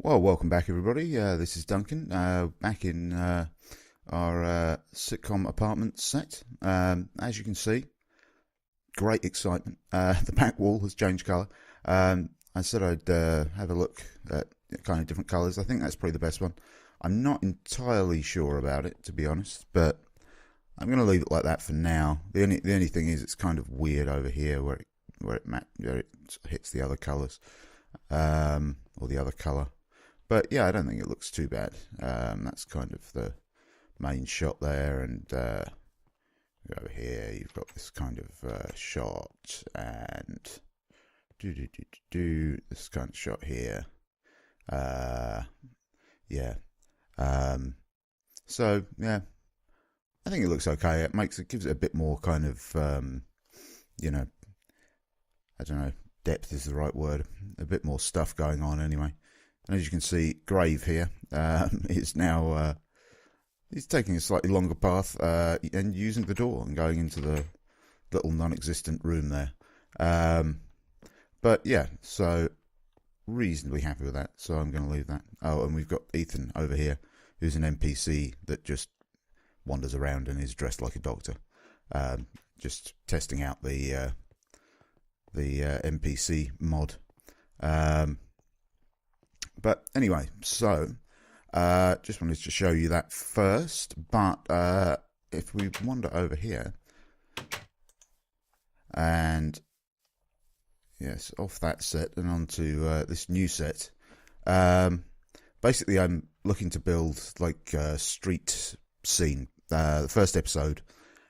Well, welcome back, everybody. This is Duncan, back in our sitcom apartment set. As you can see, great excitement. The back wall has changed colour. I said I'd have a look at kind of different colours. I think that's probably the best one. I'm not entirely sure about it, to be honest, but I'm going to leave it like that for now. The only thing is, it's kind of weird over here where it hits the other colours, or the other colour. But yeah, I don't think it looks too bad. That's kind of the main shot there, and over here you've got this kind of shot, and this kind of shot here. Yeah. So yeah, I think it looks okay. It gives it a bit more kind of I don't know, depth is the right word. A bit more stuff going on anyway. And as you can see, Grave here is now he's taking a slightly longer path and using the door and going into the little non-existent room there. But yeah, so reasonably happy with that. So I'm going to leave that. Oh, and we've got Ethan over here, who's an NPC that just wanders around and is dressed like a doctor, just testing out the NPC mod. But anyway, so just wanted to show you that first. But if we wander over here, and yes, off that set and onto this new set. Basically, I'm looking to build like a street scene. The first episode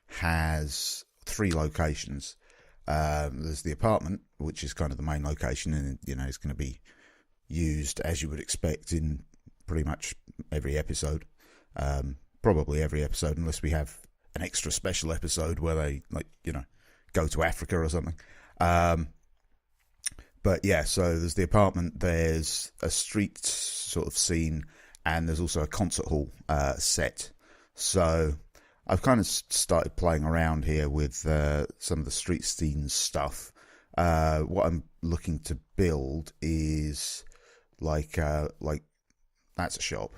has 3 locations. There's the apartment, which is kind of the main location, and it's going to be used as you would expect in pretty much every episode. Probably every episode, unless we have an extra special episode where they go to Africa or something. But yeah, so there's the apartment, there's a street sort of scene, and there's also a concert hall set. So I've kind of started playing around here with some of the street scene stuff. What I'm looking to build is like that's a shop,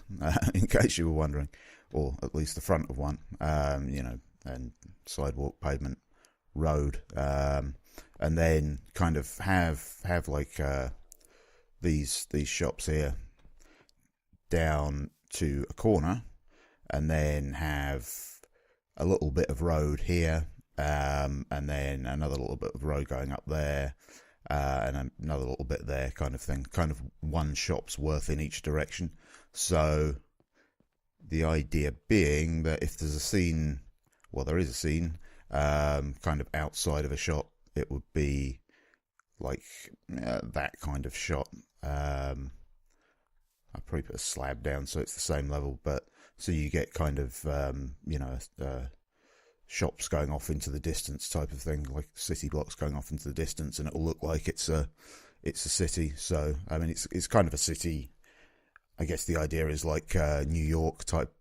in case you were wondering, or at least the front of one, and sidewalk, pavement, road, and then kind of have like these shops here down to a corner, and then have a little bit of road here, and then another little bit of road going up there, and another little bit there, kind of thing. Kind of one shop's worth in each direction. So the idea being that if there's a scene, well, there is a scene, kind of outside of a shop, it would be like that kind of shot. I'll probably put a slab down so it's the same level, but so you get kind of shops going off into the distance type of thing, like city blocks going off into the distance, and it'll look like it's a city. So I mean, it's kind of a city. I guess the idea is like New York type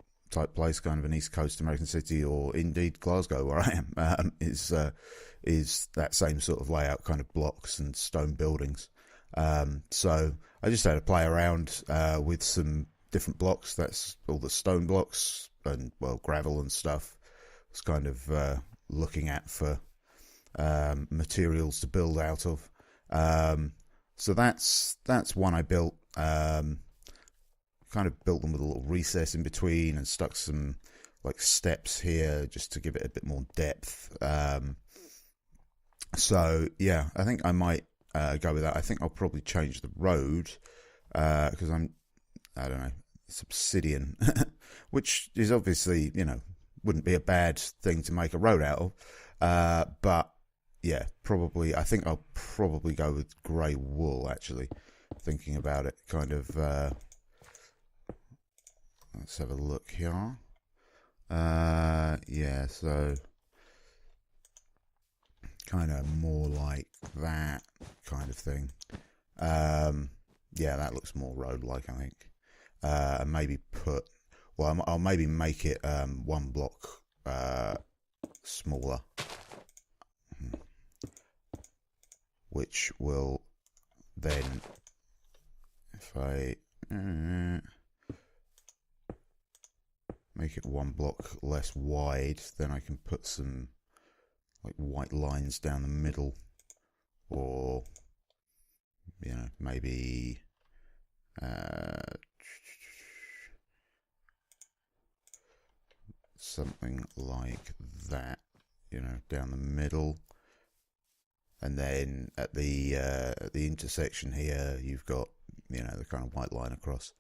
place, kind of an East Coast American city, or indeed Glasgow, where I am, is that same sort of layout, kind of blocks and stone buildings. So I just had to play around with some different blocks. That's all the stone blocks and, well, gravel and stuff. I was kind of looking at for materials to build out of. So that's one I built. Kind of built them with a little recess in between and stuck some like steps here just to give it a bit more depth. So yeah, I think I might go with that. I think I'll probably change the road because I don't know, it's obsidian, which is obviously, wouldn't be a bad thing to make a road out of. But yeah, probably, I think I'll probably go with grey wool, actually, thinking about it, kind of. Let's have a look here. Yeah, so kind of more like that kind of thing. Yeah, that looks more road-like, I think. And maybe I'll maybe make it one block smaller, which will then, if I make it one block less wide, then I can put some like white lines down the middle, or maybe something like that, down the middle. And then at the intersection here, you've got the kind of white line across,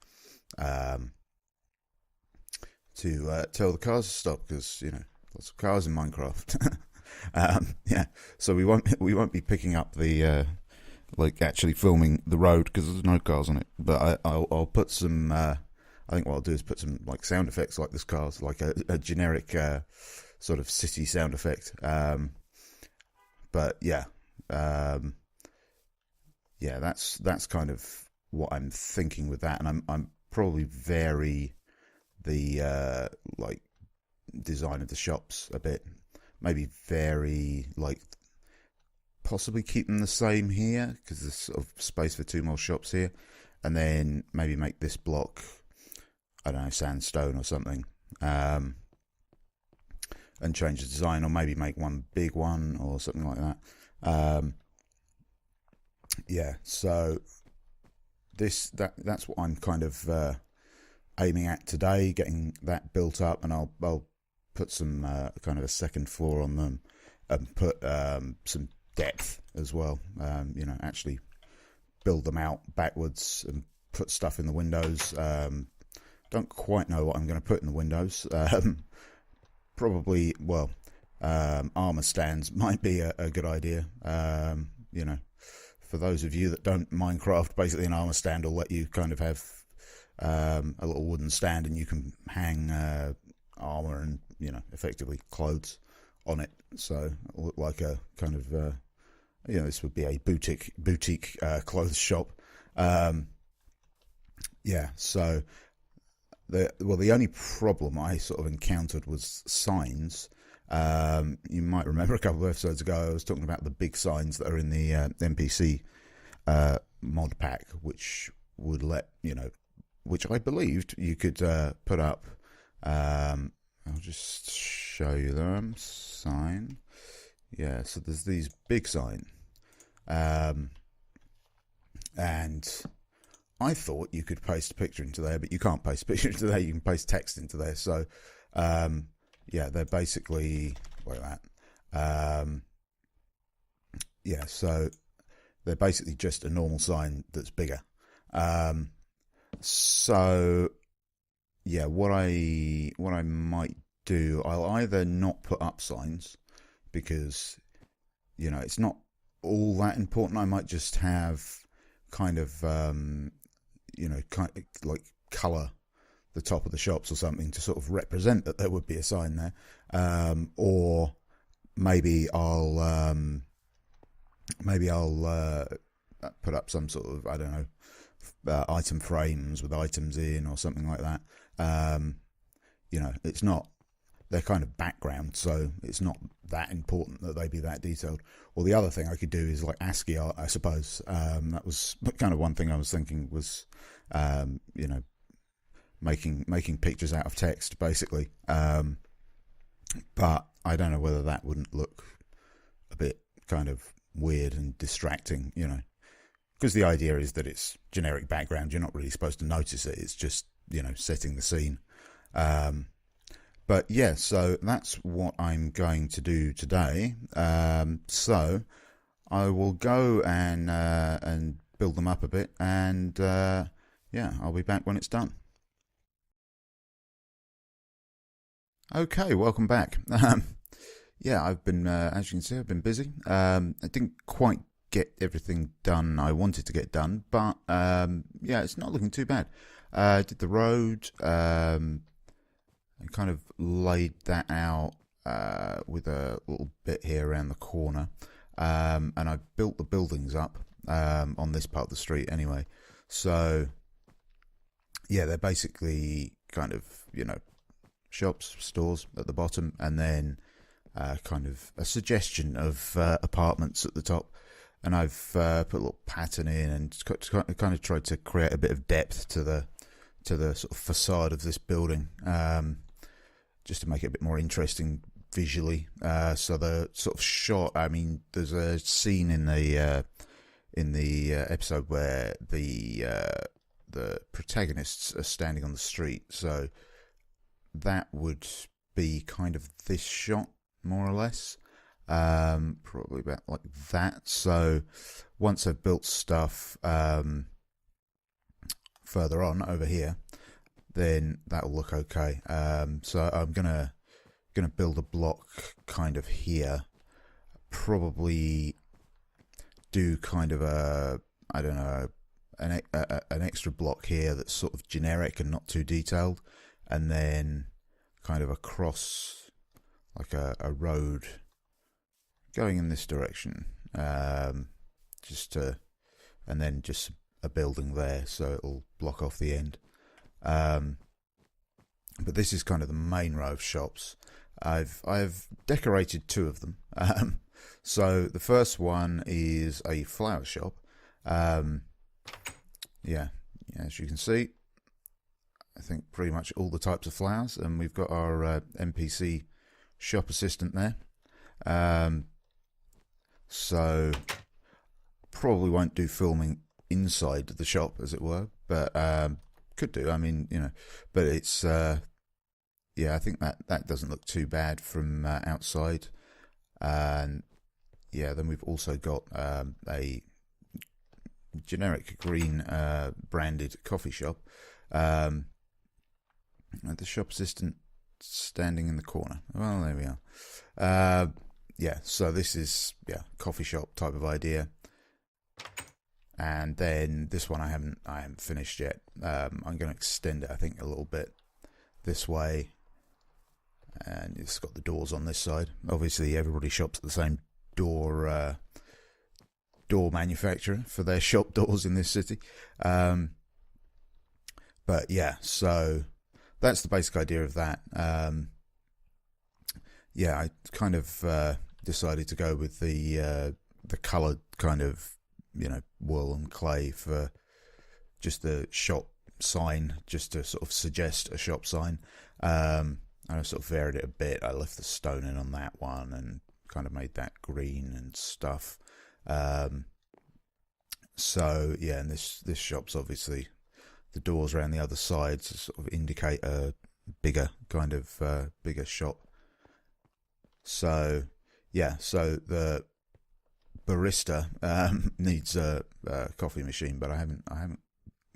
to tell the cars to stop, because lots of cars in Minecraft. So we won't be picking up the actually filming the road because there's no cars on it. But I'll put some. I think what I'll do is put some like sound effects like this car's, like a generic sort of city sound effect. But yeah. That's kind of what I'm thinking with that, and I'm probably vary the like design of the shops a bit. Maybe vary, like possibly keep them the same here because there's sort of space for 2 more shops here, and then maybe make this block, I don't know, sandstone or something, and change the design, or maybe make one big one or something like that. So that's what I'm kind of aiming at today, getting that built up, and I'll put some kind of a second floor on them, and put some depth as well. Actually build them out backwards and put stuff in the windows. Don't quite know what I'm going to put in the windows. Probably, armor stands might be a good idea. For those of you that don't Minecraft, basically an armor stand will let you kind of have a little wooden stand, and you can hang armor and effectively clothes on it. So it'll look like a kind of this would be a boutique clothes shop. So the only problem I sort of encountered was signs. You might remember a couple of episodes ago I was talking about the big signs that are in the NPC mod pack, which would let which I believed you could put up. I'll just show you them. Sign. Yeah, so there's these big sign, and I thought you could paste a picture into there, but you can't paste a picture into there. You can paste text into there. So, they're basically like that. So they're basically just a normal sign that's bigger. What I might do, I'll either not put up signs because, it's not all that important. I might just have kind of, like colour the top of the shops or something to sort of represent that there would be a sign there. Or maybe I'll put up some sort of, I don't know, item frames with items in or something like that. It's not, they're kind of background, so it's not that important that they be that detailed. Or the other thing I could do is like ASCII art, I suppose. That was kind of one thing I was thinking was, making pictures out of text, basically. But I don't know whether that wouldn't look a bit kind of weird and distracting, because the idea is that it's generic background. You're not really supposed to notice it. It's just, setting the scene. But yeah, so that's what I'm going to do today. So I will go and build them up a bit, and I'll be back when it's done. Okay, welcome back. I've been, as you can see, I've been busy. I didn't quite get everything done I wanted to get done, but it's not looking too bad. I did the road, and kind of laid that out with a little bit here around the corner, and I built the buildings up on this part of the street anyway. So they're basically kind of shops, stores at the bottom, and then kind of a suggestion of apartments at the top. And I've put a little pattern in and kind of tried to create a bit of depth to the sort of facade of this building. just to make it a bit more interesting visually. So the sort of shot, I mean, there's a scene in the episode where the protagonists are standing on the street, so that would be kind of this shot, more or less. Probably about like that. So once I've built stuff further on over here, then that'll look okay. So I'm gonna build a block kind of here. Probably do kind of a, I don't know, an extra block here that's sort of generic and not too detailed, and then kind of across like a road going in this direction, and then just a building there, so it'll block off the end. But this is kind of the main row of shops. I've decorated two of them. So the first one is a flower shop. Yeah, as you can see, I think pretty much all the types of flowers, and we've got our NPC shop assistant there. So probably won't do filming inside the shop, as it were, but could do. I mean, but it's yeah, I think that doesn't look too bad from outside. And yeah, then we've also got a generic green branded coffee shop. The shop assistant standing in the corner. Well, there we are. Yeah, so this is coffee shop type of idea. And then this one I haven't finished yet. I'm going to extend it, I think, a little bit this way. And it's got the doors on this side. Obviously, everybody shops at the same door manufacturer for their shop doors in this city. But yeah, so that's the basic idea of that. Yeah, I kind of decided to go with the coloured kind of wool and clay for just the shop sign, just to sort of suggest a shop sign. I sort of varied it a bit. I left the stone in on that one and kind of made that green and stuff. So yeah, and this shop's obviously the doors around the other side to sort of indicate a bigger kind of bigger shop. So yeah, so the barista needs a coffee machine, but I haven't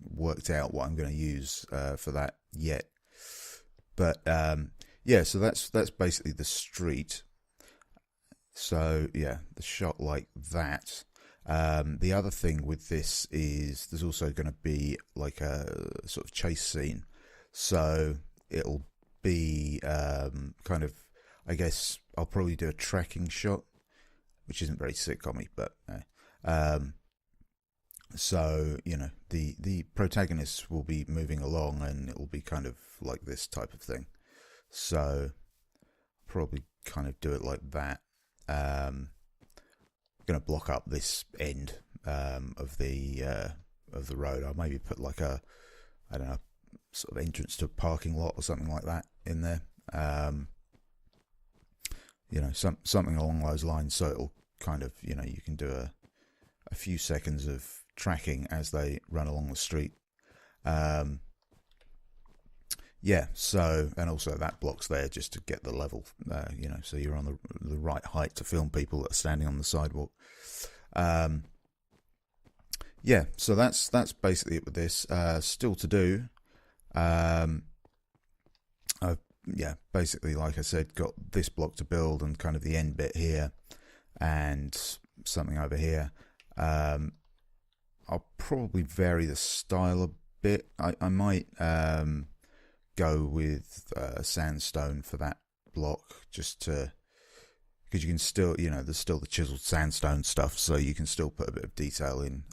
worked out what I'm going to use for that yet. But yeah, so that's basically the street. So yeah, the shot like that. The other thing with this is there's also going to be like a sort of chase scene. So it'll be kind of, I guess I'll probably do a tracking shot, which isn't very sitcom-y, but so the protagonists will be moving along, and it will be kind of like this type of thing. So probably kind of do it like that. I'm going to block up this end of the road. I'll maybe put like a, I don't know, sort of entrance to a parking lot or something like that in there. Something along those lines, so it'll kind of, you can do a few seconds of tracking as they run along the street. Yeah, so, and also that block's there just to get the level, so you're on the right height to film people that are standing on the sidewalk. Yeah, so that's basically it with this. Still to do. I've basically, like I said, got this block to build and kind of the end bit here and something over here. I'll probably vary the style a bit. I might go with sandstone for that block, just to, because you can still, there's still the chiseled sandstone stuff, so you can still put a bit of detail in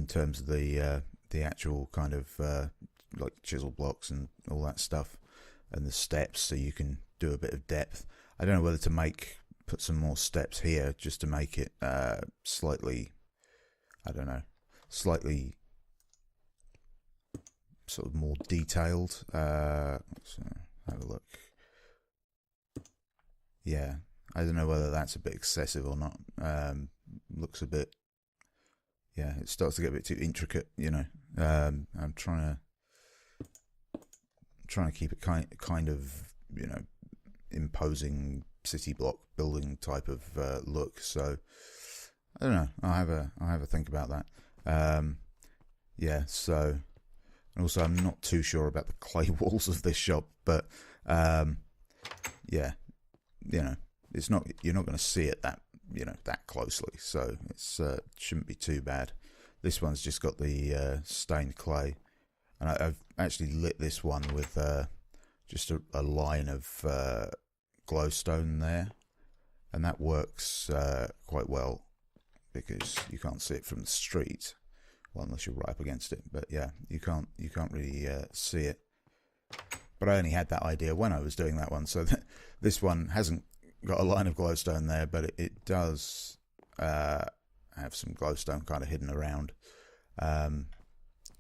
terms of the actual kind of like chisel blocks and all that stuff, and the steps, so you can do a bit of depth. I don't know whether to put some more steps here just to make it slightly, I don't know, slightly sort of more detailed. Let's have a look. yeah, I don't know whether that's a bit excessive or not. Looks a bit, yeah, it starts to get a bit too intricate, you know. I'm trying to keep it kind of, you know, imposing city block building type of look. So I don't know. I'll have a think about that. Yeah. So, and also I'm not too sure about the clay walls of this shop, but yeah, you know, it's not, you're not going to see it that, you know, that closely, so it's shouldn't be too bad. This one's just got the stained clay, and I've actually lit this one with just a line of glowstone there, and that works quite well because you can't see it from the street, well, unless you're right up against it. But yeah, you can't really see it. But I only had that idea when I was doing that one, so this one hasn't got a line of glowstone there, but it does have some glowstone kind of hidden around,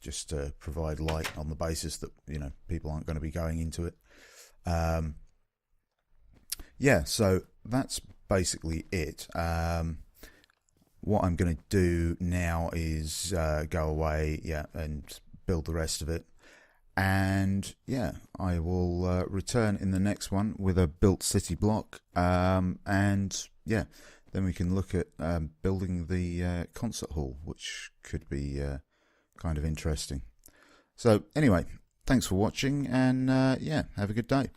just to provide light on the basis that, you know, people aren't going to be going into it. Yeah, so that's basically it. What I'm going to do now is go away, yeah, and build the rest of it. And yeah, I will return in the next one with a built city block. And yeah, then we can look at building the concert hall, which could be kind of interesting. So anyway, thanks for watching, and yeah, have a good day.